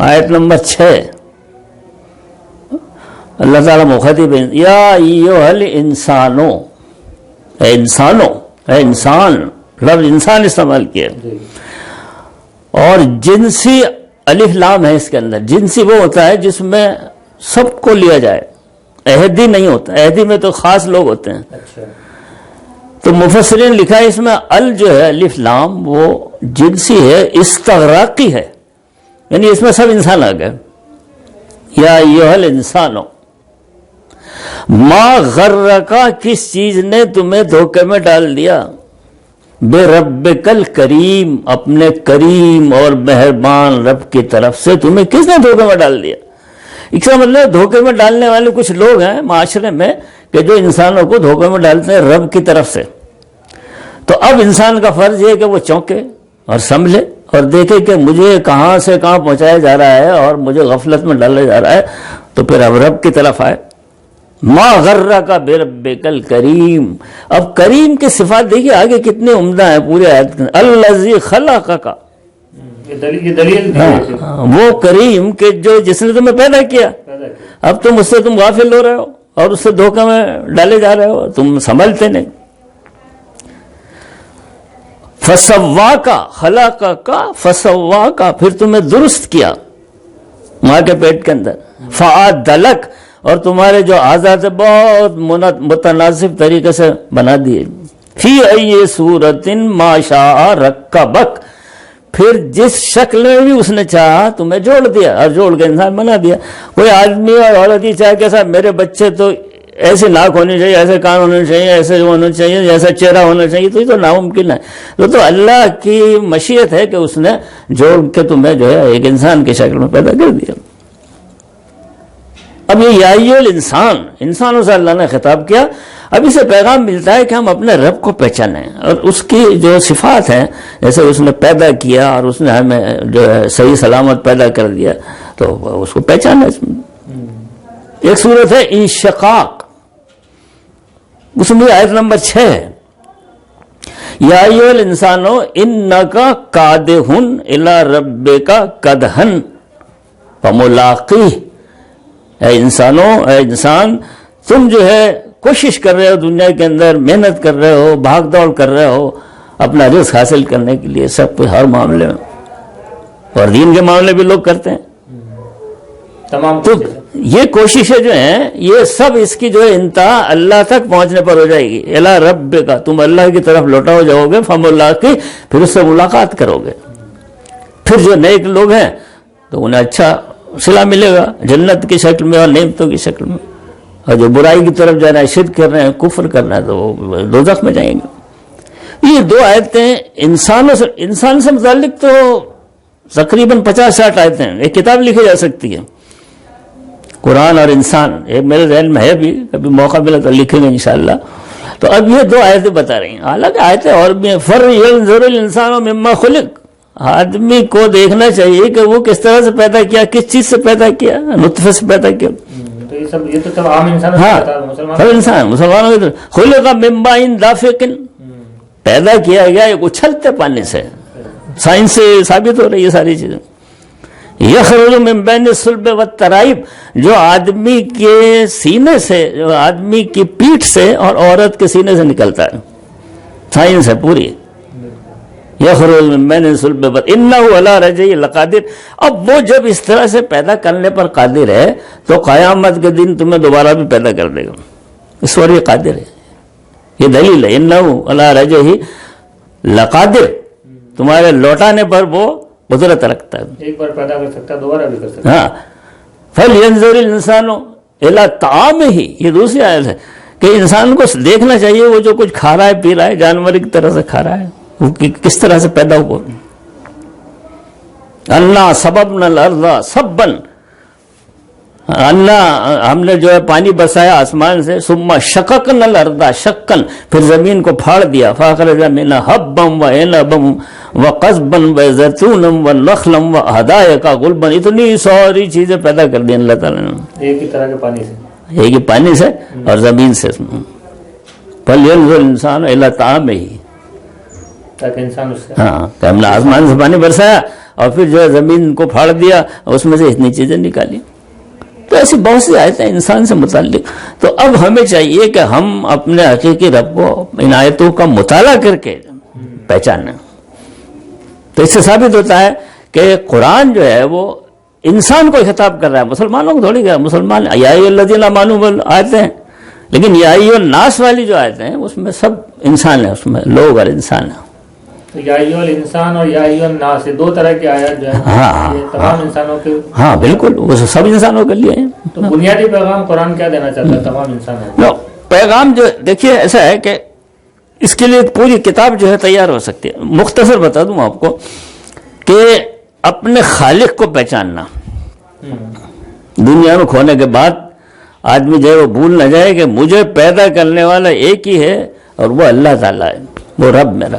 آیت نمبر 6 اللہ تعالیٰ مخاطب ہے یا ایھل انسانو، اے انسانو، اے انسان، لفظ انسان استعمال کیا، اور جنسی الف لام ہے اس کے اندر. جنسی وہ ہوتا ہے جس میں سب کو لیا جائے، عہدی نہیں ہوتا، عہدی میں تو خاص لوگ ہوتے ہیں. تو مفسرین لکھا ہے اس میں ال جو ہے الف لام وہ جنسی ہے، استغراقی ہے، یعنی اس میں سب انسان آ گئے. یا ایھل انسانو ما غرکا، کس چیز نے تمہیں دھوکے میں ڈال دیا، بے ربک الکریم، اپنے کریم اور مہربان رب کی طرف سے تمہیں کس نے دھوکے میں ڈال دیا. اس کا مطلب دھوکے میں ڈالنے والے کچھ لوگ ہیں معاشرے میں کہ جو انسانوں کو دھوکے میں ڈالتے ہیں رب کی طرف سے. تو اب انسان کا فرض یہ کہ وہ چونکے اور سمجھے اور دیکھے کہ مجھے کہاں سے کہاں پہنچایا جا رہا ہے اور مجھے غفلت میں ڈالا جا رہا ہے، تو پھر اب رب کی طرف آئے. ما غرک بربک الکریم. اب کریم کی صفات دیکھیے آگے کتنے عمدہ ہیں پورے آیت کے. الذی خلقک، وہ کریم کہ جو جس نے تمہیں پیدا کیا. اب تم اس سے تم غافل ہو رہے ہو اور اس سے دھوکہ میں ڈالے جا رہے ہو، تم سنبھلتے نہیں. فسواکا، خلقک فسواکا، پھر تمہیں درست کیا ماں کے پیٹ کے اندر. فعدلک، اور تمہارے جو اعضاء بہت متناسب طریقے سے بنا دیے. فی ای صورت ما شاء رکبک، پھر جس شکل میں بھی اس نے چاہا تمہیں جوڑ دیا اور جوڑ کے انسان بنا دیا. کوئی آدمی اور عورت ہی چاہے کہ صاحب میرے بچے تو ایسے ناک ہونی چاہیے، ایسے کان ہونے چاہیے، ایسے ہونا چاہیے، جیسا چہرہ ہونا چاہیے، تو یہ تو ناممکن ہے. تو اللہ کی مشیت ہے کہ اس نے جوڑ کے تمہیں جو ہے ایک انسان کی شکل میں پیدا کر دیا. اب یہ یایل انسان، انسانوں سے اللہ نے خطاب کیا. اب اسے پیغام ملتا ہے کہ ہم اپنے رب کو پہچانیں اور اس کی جو صفات ہیں، جیسے اس نے پیدا کیا اور اس نے ہمیں جو ہے صحیح سلامت پیدا کر دیا، تو اس کو پہچانا. ایک صورت ہے انشقاق، اس میں آیت نمبر 6 ہے یا ایھل انسانو انکا کادحن الی ربک کدحن فملاقیہ. اے انسانوں، اے انسان، تم جو ہے کوشش کر رہے ہو دنیا کے اندر، محنت کر رہے ہو، بھاگ دوڑ کر رہے ہو اپنا رزق حاصل کرنے کے لیے، سب کچھ ہر معاملے میں، اور دین کے معاملے بھی لوگ کرتے ہیں. تمام تو یہ کوششیں جو ہیں یہ سب اس کی جو ہے انتہا اللہ تک پہنچنے پر ہو جائے گی. الی ربک، تم اللہ کی طرف لوٹا ہو جاؤ گے، فملاقیہ، پھر اس سے ملاقات کرو گے. پھر جو نیک لوگ ہیں تو انہیں اچھا صلہ ملے گا جنت کی شکل میں اور نعمتوں کی شکل میں، اور جو برائی کی طرف جا رہے ہیں، شرک کر رہے ہیں، کفر کر رہے ہیں، تو وہ دوزخ میں جائیں گے. یہ دو آیتیں انسان سے متعلق تو تقریباً 50-60 آیتیں ہیں. ایک کتاب لکھی جا سکتی ہے قرآن اور انسان، ایک میرے ذہن میں ہے بھی، کبھی موقع ملا تو لکھیں گے انشاءاللہ. تو اب یہ دو آیتیں بتا رہی ہیں، حالانکہ آیتیں اور بھی ہیں. فَلْيَنْظُرِ الْإِنسَانُ مِمَّا خُلِقَ، آدمی کو دیکھنا چاہیے کہ وہ کس طرح سے پیدا کیا، کس چیز سے پیدا کیا، نطفے سے پیدا کیا. یہ تو سب عام انسان، ہر انسان مسلمانوں کی خلق من ماء دافق، پیدا کیا گیا ایک اچھلتے پانی سے. سائنس سے ثابت ہو رہی ہے ساری چیزیں. یخرج من بین الصلب والترائب، جو آدمی کے سینے سے، جو آدمی کی پیٹھ سے اور عورت کے سینے سے نکلتا ہے، سائنس ہے پوری. یخرج من بین الصلب انہ علی رجعہ لقادر. اب وہ جب اس طرح سے پیدا کرنے پر قادر ہے تو قیامت کے دن تمہیں دوبارہ بھی پیدا کر دے گا. اس پر یہ قادر ہے، یہ دلیل ہے. انہ علی رجعہ لقادر، تمہارے لوٹانے پر وہ قدرت رکھتا ہے. ایک بار پیدا کر سکتا ہے، دوبارہ بھی کر سکتا ہے. ہاں. فَلْيَنْظُرِ الْإِنسَانُ إِلَىٰ طَعَامِهِ، یہ دوسری آیت ہے کہ انسان کو دیکھنا چاہیے وہ جو کچھ کھا رہا ہے، پی رہا ہے، جانور کی طرح سے کھا رہا ہے، وہ کس طرح سے پیدا ہوا. اَنَّا صَبَبْنَا الْأَرْضَ صَبًّا، اللہ ہم نے جو ہے پانی برسایا آسمان سے. ثم شققنا الارض شقا، پھر زمین کو پھاڑ دیا. فاخرج منها حبا وعنبا وقضبا وزيتونا ونخلا وحدائق غلبا. اتنی ساری چیزیں پیدا کر دی اللہ تعالیٰ نے ایک ہی طرح کے پانی سے، ایک ہی پانی سے اور زمین سے. فلينظر الانسان الى طعامه، تاکہ انسان اس سے، ہاں، کہ ہم نے آسمان سے پانی برسایا اور پھر جو ہے زمین کو پھاڑ دیا اور اس میں سے اتنی چیزیں نکالی. تو ایسی بہت سی آیتیں انسان سے متعلق. تو اب ہمیں چاہیے کہ ہم اپنے حقیقی رب کو ان آیتوں کا مطالعہ کر کے پہچانیں. تو اس سے ثابت ہوتا ہے کہ قرآن جو ہے وہ انسان کو خطاب کر رہا ہے، مسلمانوں کو تھوڑی. مسلمان یا ایھا الذین آمنوا آیتیں ہیں، لیکن یا ایھا الناس والی جو آیتیں ہیں اس میں سب انسان ہیں، اس میں لوگ اور انسان ہیں. یا ایھا الانسان اور یا ایھا الناس، یہ دو طرح کی آیات جو ہیں یہ تمام انسانوں کے. ہاں بالکل، وہ سب انسانوں کے لیے ہیں. تو بنیادی پیغام قرآن کیا دینا چاہتا ہے تمام انسانوں کو؟ پیغام جو دیکھیے ایسا ہے کہ اس کے لیے پوری کتاب جو ہے تیار ہو سکتی ہے. مختصر بتا دوں آپ کو کہ اپنے خالق کو پہچاننا. دنیا میں کھونے کے بعد آدمی جو ہے وہ بھول نہ جائے کہ مجھے پیدا کرنے والا ایک ہی ہے اور وہ اللہ تعالیٰ ہے، وہ رب میرا.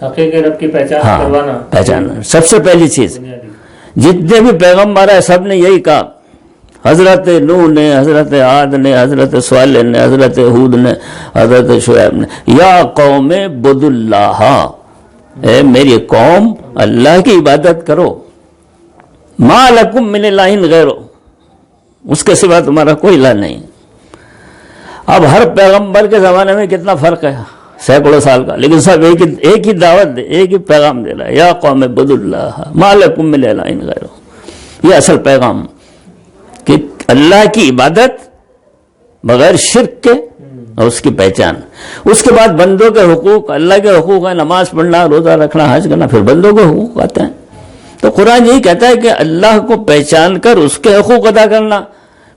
حقیقی رب کی پہچان کروانا، پہچاننا سب سے پہلی چیز. جتنے بھی پیغمبر ہیں سب نے یہی کہا. حضرت نوح نے، حضرت عاد نے، حضرت صالح نے، حضرت ہود نے، حضرت شعیب نے، یا قوم اعبدوا اللہ، اے میری قوم اللہ کی عبادت کرو. ما لکم من الہ غیرہ، اس کے سوا تمہارا کوئی الہ نہیں. اب ہر پیغمبر کے زمانے میں کتنا فرق ہے، سینکڑوں سال کا، لیکن سب ایک ہی دعوت دے، ایک ہی پیغام دے رہا ہے، یا قوم اعبدوا اللہ ما لکم من الہ غیرہ. یہ اصل پیغام کہ اللہ کی عبادت بغیر شرک کے اور اس کی پہچان. اس کے بعد بندوں کے حقوق، اللہ کے حقوق ہیں، نماز پڑھنا، روزہ رکھنا، حج کرنا، پھر بندوں کے حقوق آتے ہیں. تو قرآن یہی کہتا ہے کہ اللہ کو پہچان کر اس کے حقوق ادا کرنا،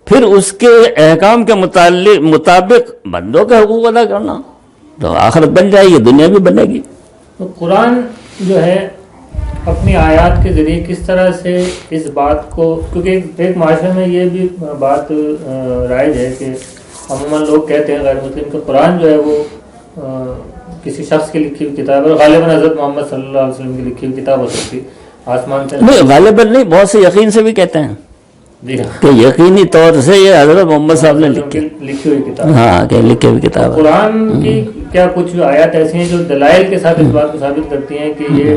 پھر اس کے احکام کے مطابق بندوں کے حقوق ادا کرنا، تو آخرت بن جائے گی، دنیا بھی بنے گی. تو قرآن جو ہے اپنی آیات کے ذریعے کس طرح سے اس بات کو، کیونکہ ایک معاشرے میں یہ بھی بات رائج ہے کہ عموماً لوگ کہتے ہیں غیر مسلم کہ قرآن جو ہے وہ کسی شخص کی لکھی ہوئی کتاب ہے، غالباً حضرت محمد صلی اللہ علیہ وسلم کی لکھی ہوئی کتاب ہو سکتی، آسمان سے نہیں. غالباً نہیں، بہت سے یقین سے بھی کہتے ہیں کہ یقینی طور سے یہ حضرت محمد صاحب نے لکھی ہوئی کتاب. ہاں کہ لکھی ہوئی کتاب. قرآن کی کیا کچھ آیات ایسی ہیں جو دلائل کے ساتھ اس بات کو ثابت کرتی ہیں کہ یہ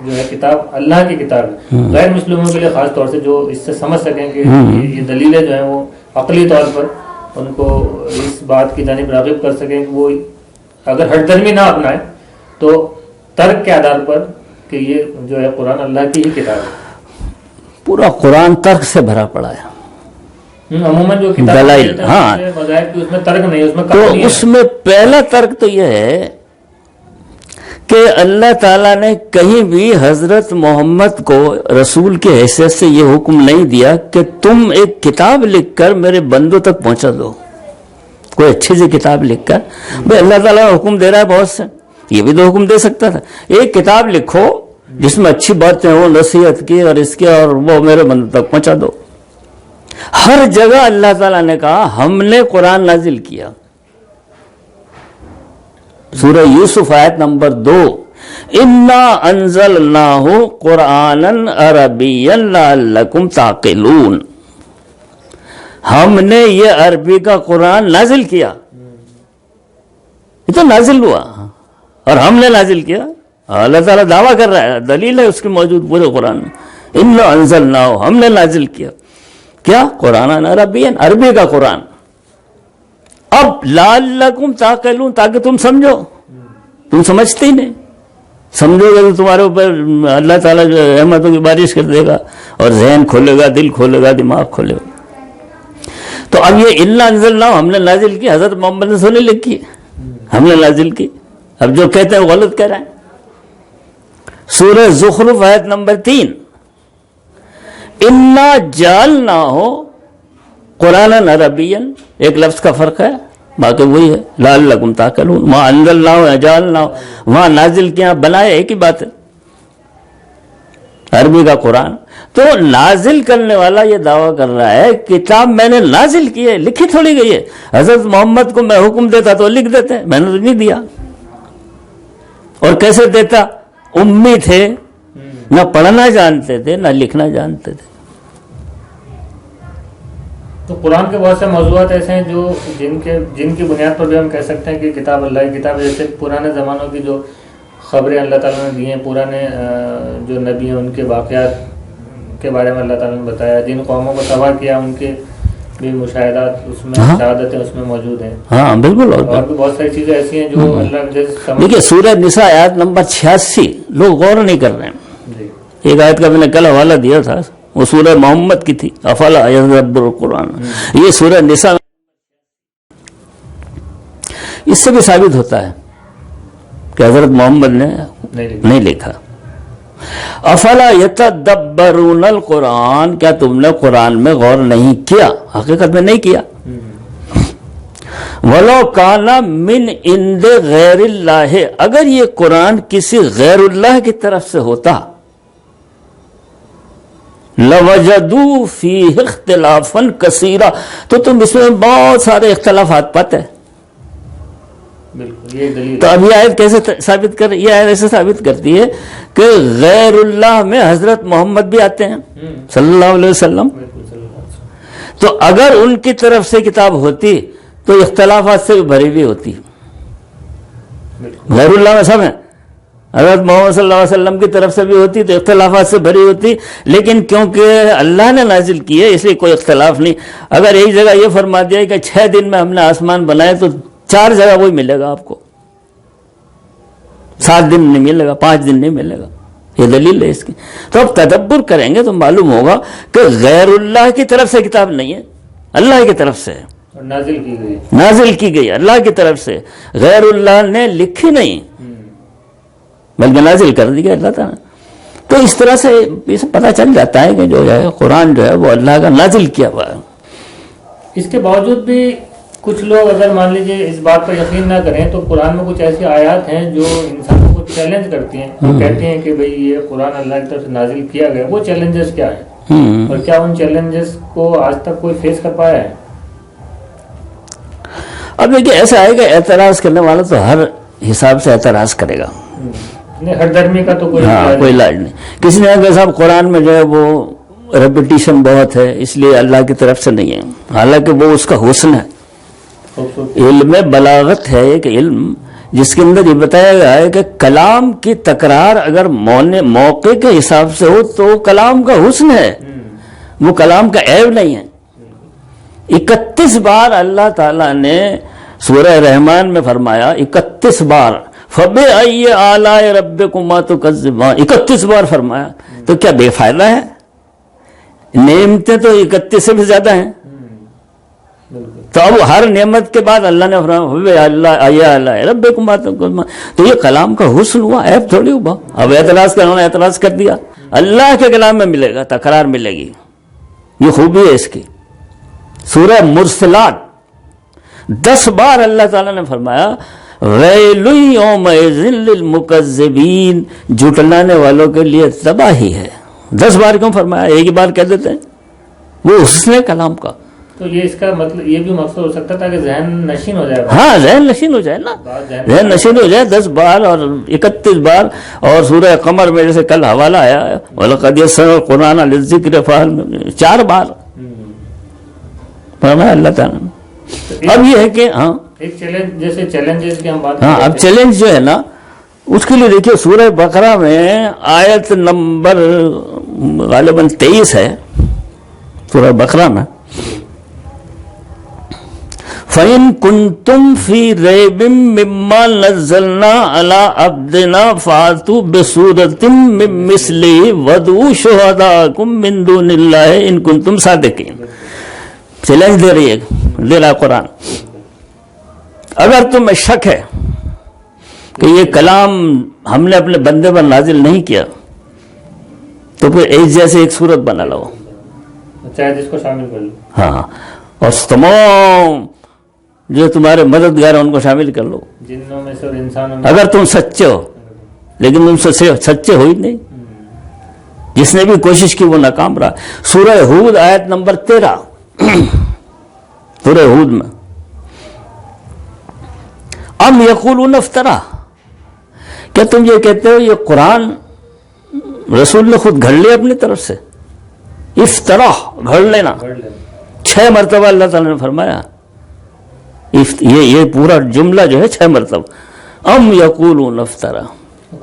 جو ہے کتاب اللہ کی کتاب ہے؟ غیر مسلموں کے لیے خاص طور سے جو اس سے سمجھ سکیں کہ یہ دلیلیں جو ہیں وہ عقلی طور پر ان کو اس بات کی جانب راغب کر سکیں کہ وہ اگر ہٹ درمی نہ اپنائیں تو ترک کے آدھار پر کہ یہ جو ہے قرآن اللہ کی ہی کتاب ہے. پورا قرآن ترک سے بھرا پڑا ہے. عموماً جو کتاب دلائل، ہاں، اس میں ترک نہیں، اس میں تو اس میں پہلا ترک تو یہ ہے کہ اللہ تعالیٰ نے کہیں بھی حضرت محمد کو رسول کی حیثیت سے یہ حکم نہیں دیا کہ تم ایک کتاب لکھ کر میرے بندوں تک پہنچا دو. کوئی اچھی سی کتاب لکھ کر، بھائی اللہ تعالیٰ حکم دے رہا ہے بہت سے، یہ بھی تو حکم دے سکتا تھا. ایک کتاب لکھو جس میں اچھی باتیں ہوں، نصیحت کی اور اس کی، اور وہ میرے بندوں تک پہنچا دو. ہر جگہ اللہ تعالیٰ نے کہا ہم نے قرآن نازل کیا. سورہ یوسف آیت نمبر 2، اِنَّا أَنزَلْنَاهُ قُرْآنًا عَرَبِيًّا لَعَلَّكُمْ تَعْقِلُونَ. ہم نے یہ عربی کا قرآن نازل کیا. یہ تو نازل ہوا اور ہم نے نازل کیا. اللہ تعالیٰ دعویٰ کر رہا ہے، دلیل ہے اس کی موجود پورے قرآن میں. اِنَّا أَنزَلْنَاهُ، ہم نے نازل کیا. کیا؟ قرآن عربی، عربی کا قرآن. اب لعلکم تعقلون، تاکہ تم سمجھو. تم سمجھتے ہی نہیں. سمجھو گے تو تمہارے اوپر اللہ تعالیٰ جو رحمتوں کی بارش کر دے گا اور ذہن کھولے گا، دل کھولے گا، دماغ کھولے گا. تو اب یہ اِنَّا أَنزَلْنَاهُ ہم نے نازل کی، حضرت محمد نے سنی لکھی، ہم نے نازل کی. اب جو کہتے ہیں وہ غلط کہہ رہے ہیں. سورہ زخرف آیت نمبر 3، اِنَّا جَعَلْنَاهُ قرآن عربین، ایک لفظ کا فرق ہے، باقی وہی ہے. لعلکم تعقلون، وہاں انزلناہ جعلناہ، وہاں نازل کیا، بنائے، ایک ہی بات ہے. عربی کا قرآن. تو نازل کرنے والا یہ دعویٰ کر رہا ہے کتاب میں نے نازل کی ہے، لکھی تھوڑی گئی ہے. حضرت محمد کو میں حکم دیتا تو لکھ دیتے، میں نے تو نہیں دیا. اور کیسے دیتا؟ امی تھے، نہ پڑھنا جانتے تھے نہ لکھنا جانتے تھے. تو قرآن کے بہت سے موضوعات ایسے ہیں جو جن کی بنیاد پر بھی ہم کہہ سکتے ہیں کہ کتاب اللہ کی کتاب ہے. جیسے پرانے زمانوں کی جو خبریں اللہ تعالیٰ نے دی ہیں، پرانے جو نبی ہیں ان کے واقعات کے بارے میں اللہ تعالیٰ نے بتایا، جن قوموں کو تباہ کیا ان کے بھی مشاہدات اس میں، شہادتیں اس میں موجود ہیں. ہاں بالکل. اور بھی بہت ساری چیزیں ایسی ہیں جو اللہ جیسے دیکھیے سورہ نساء آیت نمبر 86 لوگ غور نہیں کر رہے ہیں. ایک آیت کا میں نے کل حوالہ دیا تھا، وہ سورہ محمد کی تھی، افلا یتدبرون القرآن. یہ سورہ نساء اس سے بھی ثابت ہوتا ہے کہ حضرت محمد نے نہیں لکھا. افلا یتدبرون القرآن، کیا تم نے قرآن میں غور نہیں کیا؟ حقیقت میں نہیں کیا. وَلَوْ كَانَ مِنْ عِنْدِ غَيْرِ اللَّهِ، اگر یہ قرآن کسی غیر اللہ کی طرف سے ہوتا، لَوَجَدُوا فِيهِ اخْتِلَافًا كَثِيرًا، تو تم اس میں بہت سارے اختلافات پاتے. تو اب یہ آیت کیسے ثابت کر، یہ آیت ایسے ثابت کرتی ہے کہ غیر اللہ میں حضرت محمد بھی آتے ہیں صلی اللہ علیہ وسلم. تو اگر ان کی طرف سے کتاب ہوتی تو اختلافات سے بھی بھری ہوئی ہوتی. غیر اللہ میں سب ہیں، حضرت محمد صلی اللہ علیہ وسلم کی طرف سے بھی ہوتی تو اختلافات سے بھری ہوتی، لیکن کیونکہ اللہ نے نازل کی ہے اس لیے کوئی اختلاف نہیں. اگر ایک جگہ یہ فرما دیا کہ 6 دن میں ہم نے آسمان بنائے تو 4 جگہ وہی ملے گا آپ کو، 7 دن نہیں ملے گا، 5 دن نہیں ملے گا. یہ دلیل ہے اس کی. تو اب تدبر کریں گے تو معلوم ہوگا کہ غیر اللہ کی طرف سے کتاب نہیں ہے، اللہ کی طرف سے نازل کی گئی اللہ کی طرف سے. غیر اللہ نے لکھی نہیں بلکہ نازل کر دی گئی اللہ تعالیٰ. تو اس طرح سے اسے پتہ چل جاتا ہے کہ جو ہے قرآن جو ہے وہ اللہ کا نازل کیا ہوا ہے. اس کے باوجود بھی کچھ لوگ اگر مان لیجیے اس بات پر یقین نہ کریں تو قرآن میں کچھ ایسی آیات ہیں جو انسانوں کو چیلنج کرتی ہیں، وہ کہتے ہیں کہ بھئی یہ قرآن اللہ کی طرف سے نازل کیا گیا. وہ چیلنجز کیا ہیں اور کیا ان چیلنجز کو آج تک کوئی فیس کر پایا ہے؟ اب دیکھیے ایسا ہے کہ اعتراض کرنے والا تو ہر حساب سے اعتراض کرے گا، ہر دھرمی کا تو کوئی علاج نہیں. کسی نے کہا صاحب قرآن میں جو ہے وہ ریپیٹیشن بہت ہے اس لیے اللہ کی طرف سے نہیں ہے، حالانکہ وہ اس کا حسن ہے. علم بلاغت ہے ایک علم جس کے اندر یہ بتایا گیا ہے کہ کلام کی تکرار اگر موقع کے حساب سے ہو تو کلام کا حسن ہے، وہ کلام کا عیب نہیں ہے. 31 بار اللہ تعالیٰ نے سورہ رحمان میں فرمایا، 31 بار فَبِأَيِّ آلَاءِ رَبِّكُمَا تُكَذِّبَانِ، 31 بار فرمایا. تو کیا بے فائدہ ہے؟ نعمتیں تو 31 سے بھی زیادہ ہیں. تو اب ہر نعمت کے بعد اللہ نے فرمایا ربکما، تو یہ کلام کا حسن ہوا، عیب تھوڑی ہوا. اب اعتراض کرنا نے اعتراض کر دیا. اللہ کے کلام میں ملے گا تکرار ملے گی، یہ خوبی ہے اس کی. سورہ مرسلات 10 بار اللہ تعالیٰ نے فرمایا ویل یومئذ للمکذبین، جھٹلانے والوں کے لیے تباہی ہے. 10 بار کیوں فرمایا؟ ایک ہی بار کہہ دیتے ہیں، وہ حسن کلام کا. تو یہ اس کا مطلب یہ بھی مقصد ہو سکتا تھا کہ ذہن نشین ہو جائے. ہاں ذہن نشین ہو جائے نا، ذہن نشین ہو جائے. 10 بار اور 31 بار. اور سورہ قمر میں جیسے کل حوالہ آیا وَلَقَدْ يَسَّرْنَا الْقُرْآنَ لِلذِّكْرِ فَهَلْ 4 بار فرمایا اللہ تعالیٰ نے. اب یہ ہے کہ ہاں ایک چیلنج، جیسے چیلنجز کی ہم بات ہاں اب چیلنج جو ہے نا اس کے لیے دیکھیے سورہ بقرہ میں آیت نمبر غالباً 23 ہے سورہ بقرہ میں، فَإِن كُنتُمْ فِي رَيْبٍ مِّمَّا نَزَّلْنَا عَلَىٰ عَبْدِنَا فَأْتُوا بِسُورَةٍ مِّن مِّثْلِهِ وَادْعُوا شُهَدَاءَكُم مِّن دُونِ اللَّهِ إِن كُنتُمْ صَادِقِينَ. چیلنج دے رہا قرآن. اگر تمہیں شک ہے کہ یہ کلام ہم نے اپنے بندے پر نازل نہیں کیا تو پھر ایک جیسے ایک صورت بنا لو، چاہے جس کو شامل کر لو. ہاں اور تمام جو تمہارے مددگار ہیں ان کو شامل کر لو، جنوں میں سے اور انسانوں میں. اگر تم سچے ہو، لیکن تم سچے ہو ہی نہیں. جس نے بھی کوشش کی وہ ناکام رہا. سورہ ہود آیت نمبر 13 سورہ ہود میں ام یقولون افترا، کیا تم یہ کہتے ہو یہ قرآن رسول نے خود گھڑ لیا اپنی طرف سے؟ افترا گھڑ لینا 6 مرتبہ اللہ تعالیٰ نے فرمایا. یہ پورا جملہ جو ہے 6 مرتبہ. ام یقولون افترا،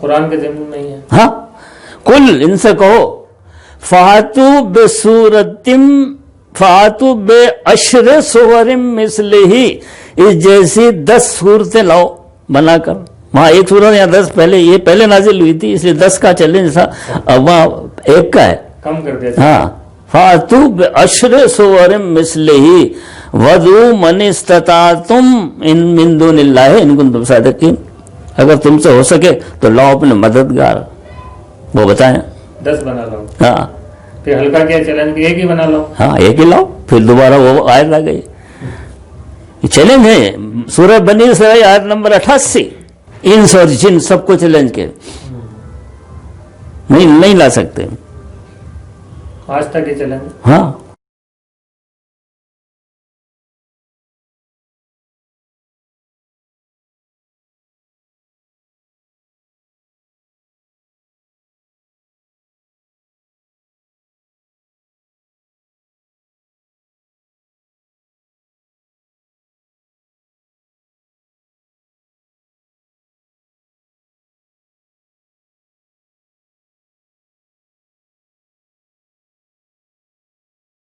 قرآن کے ضمن میں ہی ہے. ہاں کل ان سے کہو فاتو بے اشر سورم مثلہ، اس جیسی 10 صورتیں لاؤ بنا کر. وہاں ایک صورت یا 10 پہلے، یہ پہلے نازل ہوئی تھی اس لیے 10 کا چیلنج تھا، اب وہاں ایک کا ہے. کم کر دیا. ہاں فاتو باشر سورم مثلہ وَدْعُوا مَنِ اسْتَطَعْتُمْ مِن دُونِ اللَّهِ إِن كُنتُمْ صَادِقِينَ، اگر تم سے ہو سکے تو لاؤ اپنے مددگار، وہ بتائیں. 10 بنا لو. ہاں پھر ہلکا کیا چیلنج، ایک ہی بنا لو. ہاں ایک ہی لاؤ. پھر دوبارہ وہ آیت آ گئی. چیلنج ہے سورہ بنی اسرائیل آیت نمبر 88، انس اور جن سب کو چیلنج کے نہیں لا سکتے. آج تک یہ چیلنج. ہاں